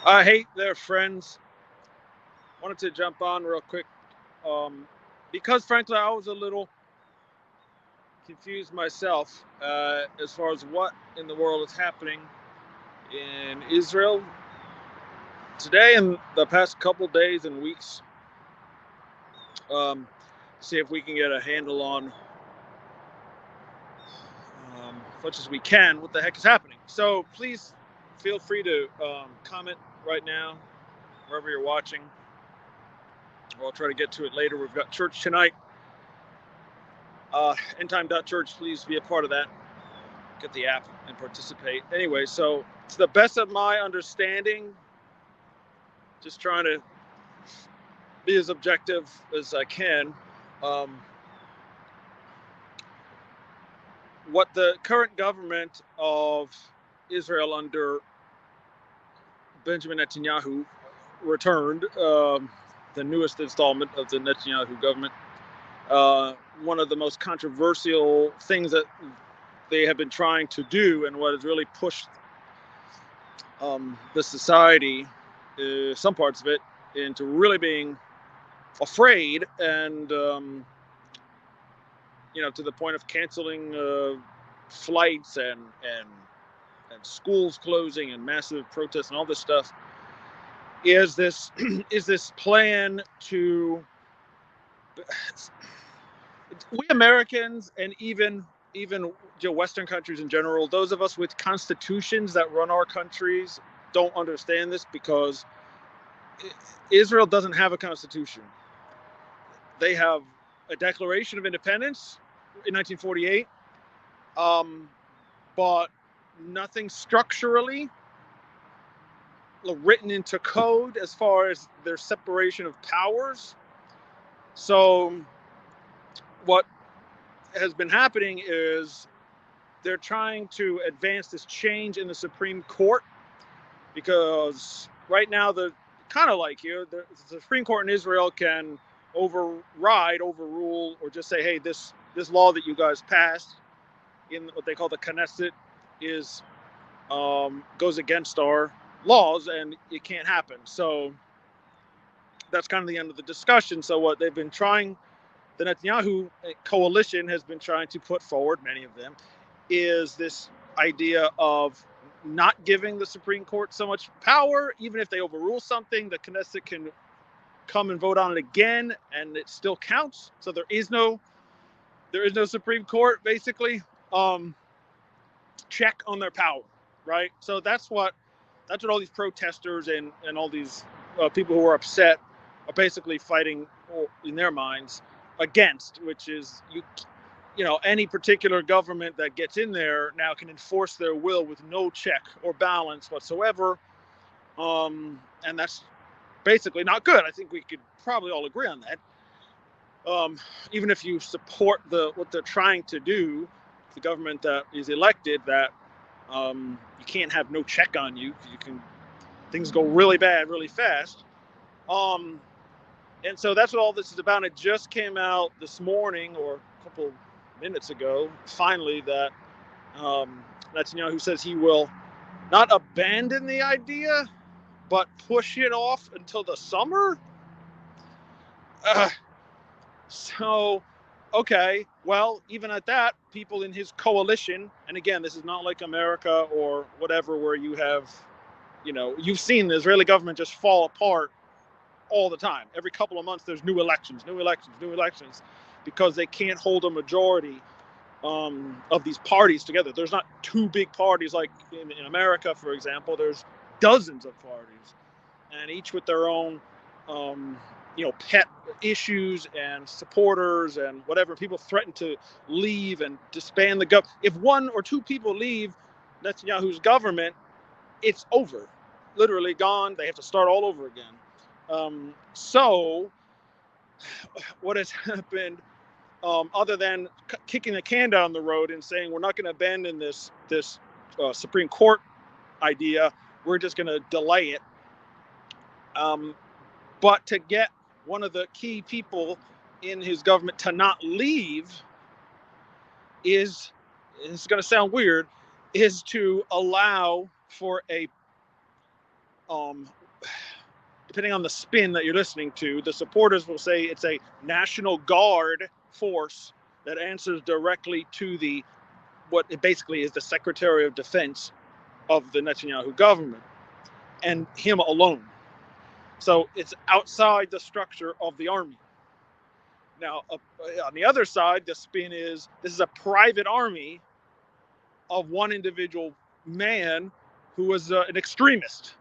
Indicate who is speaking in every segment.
Speaker 1: Hey there, friends. Wanted to jump on real quick um, because, frankly, I was a little confused myself as far as what in the world is happening in Israel today and the past couple days and weeks. Um, See if we can get a handle on, as much as we can, what the heck is happening. So please feel free to comment right now, wherever you're watching. Or I'll try to get to it later. We've got church tonight. Endtime.church, please be a part of that. Get the app and participate. Anyway, so to the best of my understanding, just trying to be as objective as I can. Um, what the current government of Israel under Benjamin Netanyahu returned, the newest installment of the Netanyahu government, one of the most controversial things that they have been trying to do, and what has really pushed the society, some parts of it, into really being afraid and to the point of canceling flights and schools closing and massive protests and all this stuff is this is this plan to we Americans and even Western countries in general, those of us with constitutions that run our countries don't understand this because Israel doesn't have a constitution. They have a Declaration of Independence in 1948, but nothing structurally written into code as far as their separation of powers. So what has been happening is they're trying to advance this change in the Supreme Court because right now the kind of like here, the Supreme Court in Israel can overrule, or just say, hey, this law that you guys passed in what they call the Knesset is goes against our laws, and it can't happen. So that's kind of the end of the discussion. So what they've been trying, the Netanyahu coalition has been trying to put forward, many of them, is this idea of not giving the Supreme Court so much power. Even if they overrule something, the Knesset can come and vote on it again, and it still counts. So there is no Supreme Court, basically, check on their power, right? So that's what all these protesters and all these people who are upset are basically fighting in their minds against, which is any particular government that gets in there now can enforce their will with no check or balance whatsoever, and that's basically not good. I think we could probably all agree on that. Even if you support what they're trying to do, the government that is elected, that you can't have no check on you. Things go really bad really fast. Um, and so that's what all this is about. It just came out this morning or a couple minutes ago, finally, that Netanyahu says he will not abandon the idea, but push it off until the summer. Uh, so, okay, well, even at that, people in his coalition, and again, this is not like America or whatever, where you have, you've seen the Israeli government just fall apart all the time. Every couple of months, there's new elections, because they can't hold a majority of these parties together. There's not two big parties like in America, for example. There's dozens of parties, and each with their own, pet issues and supporters and whatever. People threaten to leave and disband the government. If one or two people leave Netanyahu's government, it's over, literally gone. They have to start all over again. So what has happened, other than kicking the can down the road and saying we're not going to abandon this Supreme Court idea, we're just going to delay it. But to get one of the key people in his government to not leave is, it's going to sound weird, is to allow for a um, depending on the spin that you're listening to, the supporters will say it's a National Guard force that answers directly to the what it basically is the Secretary of Defense of the Netanyahu government, and him alone. So it's outside the structure of the army. Now, on the other side, the spin is this is a private army of one individual man who was an extremist.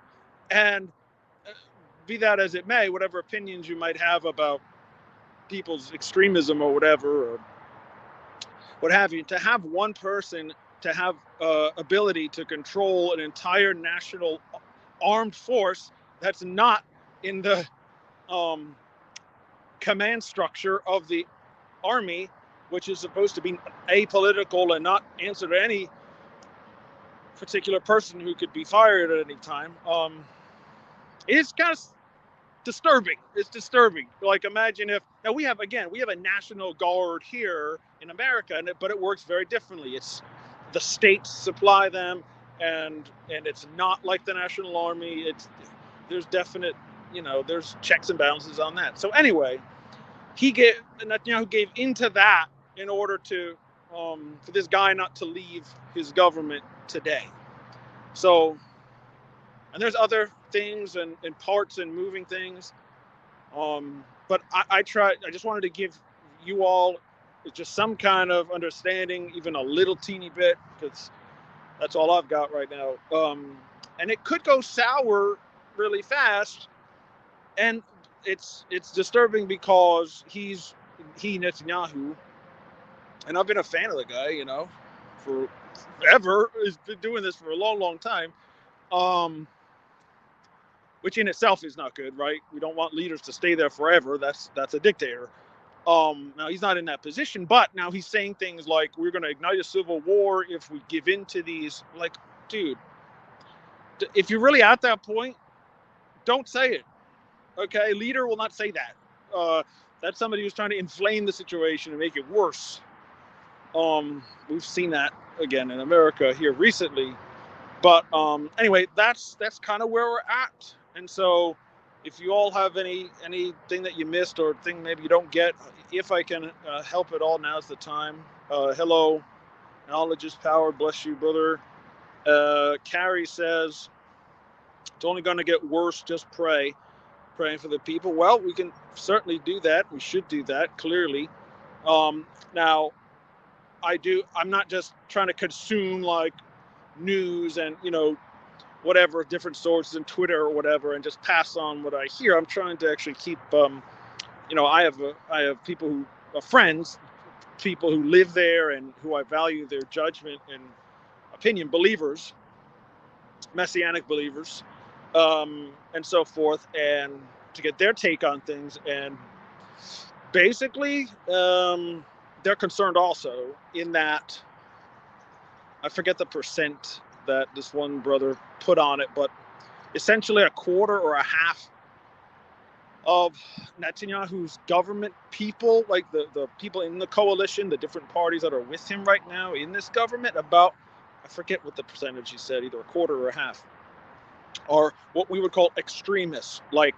Speaker 1: And be that as it may, whatever opinions you might have about people's extremism or whatever, or what have you, to have one person to have ability to control an entire national armed force that's not in the command structure of the army, which is supposed to be apolitical and not answer to any particular person who could be fired at any time. It's kind of disturbing. It's disturbing. Like, imagine if now we have a National Guard here in America, but it works very differently. It's the states supply them, and it's not like the National Army. There's definite, there's checks and balances on that. So anyway, Netanyahu gave into that in order to for this guy not to leave his government today. So, and there's other things and parts and moving things. But I just wanted to give you all just some kind of understanding, even a little teeny bit, because that's all I've got right now. And it could go sour really fast. And it's disturbing because Netanyahu, and I've been a fan of the guy, forever. He's been doing this for a long, long time. Which in itself is not good, right? We don't want leaders to stay there forever. That's a dictator. Now he's not in that position, but now he's saying things like, we're going to ignite a civil war if we give in to these. Like, dude, if you're really at that point, don't say it. Okay, leader will not say that. That's somebody who's trying to inflame the situation and make it worse. We've seen that again in America here recently. But anyway, that's kind of where we're at. And so if you all have anything that you missed or thing maybe you don't get, if I can help at all, now's the time. Hello, knowledge is power. Bless you, brother. Carrie says, it's only going to get worse. Just pray. Praying for the people. Well, we can certainly do that. We should do that, clearly. Now, I'm not just trying to consume like news and whatever different sources and Twitter or whatever and just pass on what I hear. I'm trying to actually keep I have people who are friends, people who live there and who I value their judgment and opinion, believers, messianic believers, and so forth, and to get their take on things. And basically they're concerned also in that, I forget the percent that this one brother put on it, but essentially a quarter or a half of Netanyahu's government people, like the people in the coalition, the different parties that are with him right now in this government, about, I forget what the percentage he said, either a quarter or a half, are what we would call extremists, like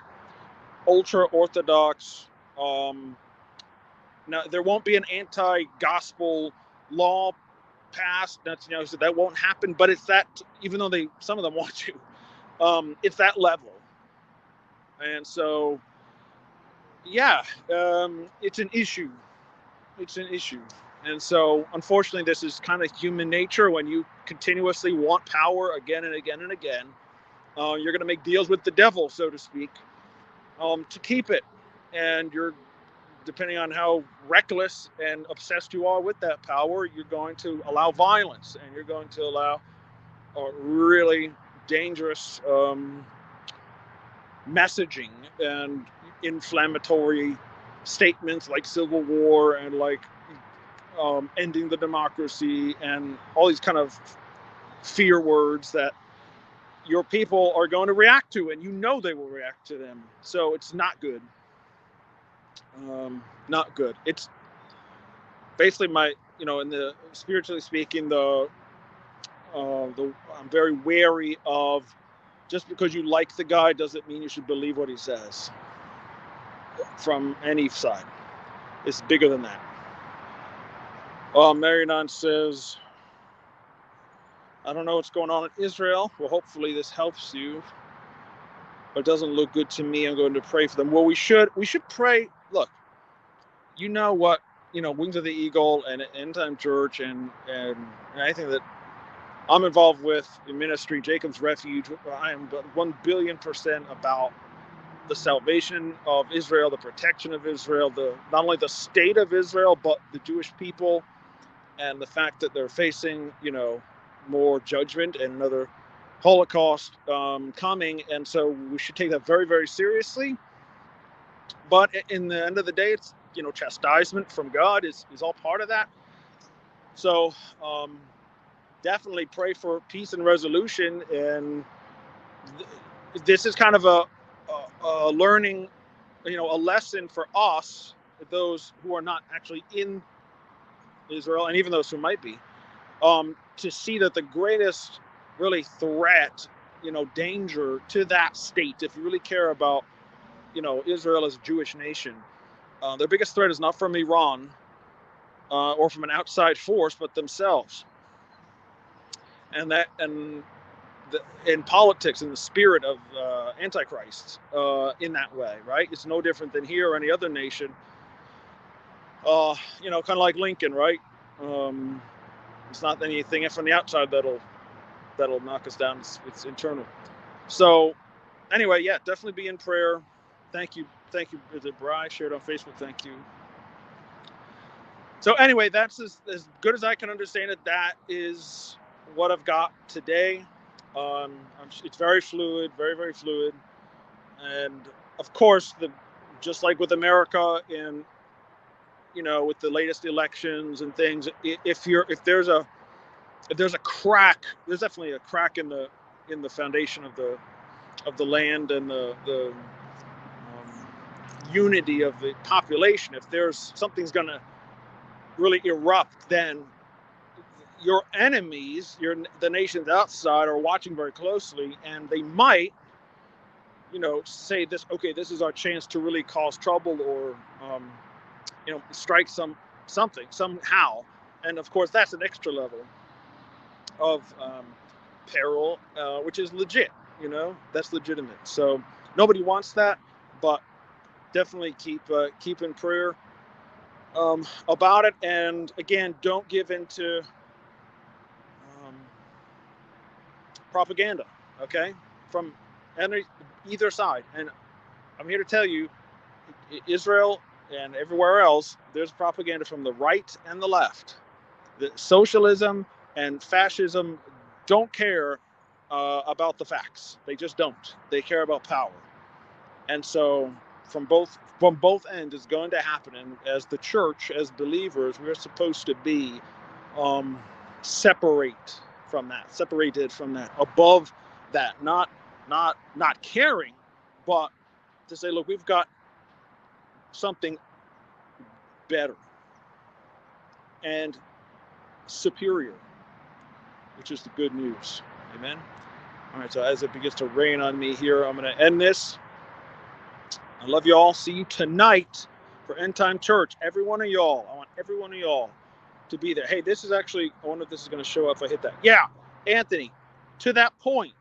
Speaker 1: ultra-Orthodox. Now, there won't be an anti-gospel law passed. Netanyahu said that won't happen, but it's that, even though some of them want to, it's that level. And so, yeah, it's an issue. It's an issue. And so, unfortunately, this is kind of human nature. When you continuously want power again and again and again, you're going to make deals with the devil, so to speak, to keep it. And depending on how reckless and obsessed you are with that power, you're going to allow violence, and you're going to allow really dangerous messaging and inflammatory statements like civil war and like ending the democracy and all these kind of fear words that your people are going to react to, and they will react to them. So it's not good. Not good. It's basically in the spiritually speaking, I'm very wary of just because you like the guy doesn't mean you should believe what he says from any side. It's bigger than that. Marianon says, I don't know what's going on in Israel. Well, hopefully this helps you. But it doesn't look good to me. I'm going to pray for them. Well, we should pray. Look, you know what, Wings of the Eagle and End Time Church and anything that I'm involved with in ministry, Jacob's Refuge, I am 1 billion% about the salvation of Israel, the protection of Israel, not only the state of Israel, but the Jewish people, and the fact that they're facing, more judgment and another Holocaust coming. And so we should take that very, very seriously. But in the end of the day, it's, chastisement from God is all part of that. So definitely pray for peace and resolution. And this is kind of a learning, a lesson for us, those who are not actually in Israel, and even those who might be, to see that the greatest really threat, danger to that state, if you really care about, Israel as a Jewish nation, their biggest threat is not from Iran or from an outside force, but themselves. And in politics, in the spirit of Antichrist, in that way, right? It's no different than here or any other nation. Kind of like Lincoln, right? It's not anything from the outside that'll knock us down. It's internal. So anyway, yeah, definitely be in prayer. Thank you. Is it Bri shared on Facebook? Thank you. So anyway, that's as good as I can understand it. That is what I've got today. It's very fluid, very, very fluid. And of course, just like with America and, with the latest elections and things, if there's a crack, there's definitely a crack in the foundation of the land and the unity of the population. If there's something's going to really erupt, then your enemies, the nations outside, are watching very closely, and they might, say this is our chance to really cause trouble or, strike something somehow. And of course, that's an extra level of peril, which is legit. That's legitimate. So nobody wants that, but definitely keep in prayer about it. And again, don't give into propaganda, okay, from either side. And I'm here to tell you, Israel and everywhere else, there's propaganda from the right and the left. The socialism and fascism don't care about the facts. They just don't. They care about power. And so from both ends is going to happen. And as the church, as believers, we're supposed to be separated from that, above that, not caring, but to say, look, we've got something better and superior, which is the good news. Amen. All right, so as it begins to rain on me here, I'm going to end this. I love you all. See you tonight for End Time Church. Every one of y'all. I want every one of y'all to be there. Hey, this is actually, I wonder if this is going to show up if I hit that. Yeah, Anthony, to that point,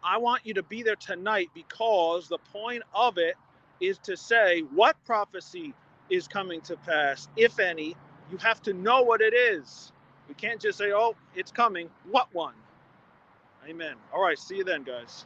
Speaker 1: I want you to be there tonight, because the point of it is to say what prophecy is coming to pass, if any. You have to know what it is. We can't just say, oh, it's coming. What one? Amen. All right, see you then, guys.